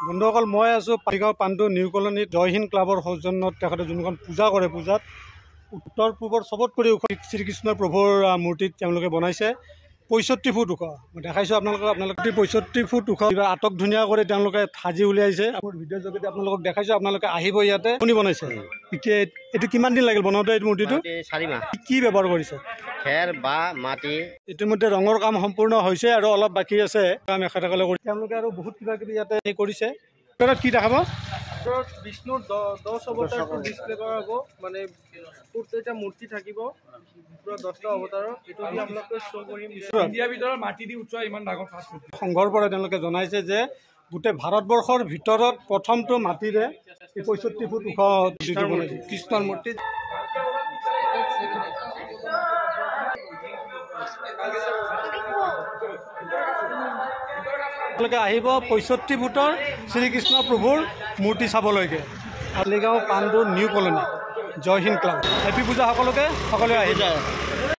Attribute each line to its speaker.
Speaker 1: বন্ধুসকল মই আছোঁ পাইগাঁও পাণ্ডু নিউ কলনীত জয় হিন্দ ক্লাবৰ সৌজন্যত তেখেতে যোনখন পূজা কৰে পূজাত উত্তৰ পূবৰ চবতকৈ ওখ শ্ৰীকৃষ্ণ প্ৰভুৰ মূৰ্তি তেওঁলোকে বনাইছে ৬৫ ফুট ওখ মই দেখাইছোঁ আপোনালোকে ৬৫ ফুট ওখ আটক ধুনীয়া কৰি তেওঁলোকে সাজি উলিয়াইছে মোৰ ভিডিঅ'ৰ যোগেদি আপোনালোকক দেখাইছোঁ আপোনালোকে আহিব ইয়াতে কোনে বনাইছে এইটো কিমান দিন লাগিল বনাওঁতে এই মূৰ্তিটো 4 মাহ কি ব্যৱহাৰ কৰিছে
Speaker 2: খেৰ বা মাটি
Speaker 1: ইতিমধ্যে ৰঙৰ কাম সম্পূৰ্ণ হৈছে আৰু অলপ বাকী আছে কাম এখেতসকলে কৰি তেওঁলোকে আৰু বহুত কিবা কিবি ইয়াতে কৰিছে কি দেখাব
Speaker 3: বিষ্ণুৰ 10 অৱতাৰটো ডিসপ্লে কৰা হ'ব মানে এটা মূৰ্তি থাকিব পুৰা 10টা অৱতাৰৰ এটো দি আপোনালোকে শো কৰিম ইণ্ডিয়া ভিতৰত মাটি দি উঠোৱা ইমান ডাঙৰ ফাষ্ট মূৰ্তি
Speaker 1: সংঘৰ পৰা তেওঁলোকে জনাইছে যে গোটেই ভাৰতবৰ্ষৰ ভিতৰত প্ৰথমটো মাটিৰে ৬৫ ফুট ওখ কৃষ্ণৰ মূৰ্তি আপোনালোকে আহিব ৬৫ ফুটৰ শ্ৰীকৃষ্ণ প্ৰভুৰ মূৰ্তি চাবলৈকে পালিগাঁও পাণ্ডু নিউ কলনী জয় হিন্দ ক্লাব হেপী পূজা সকলোৱে আহি যায়।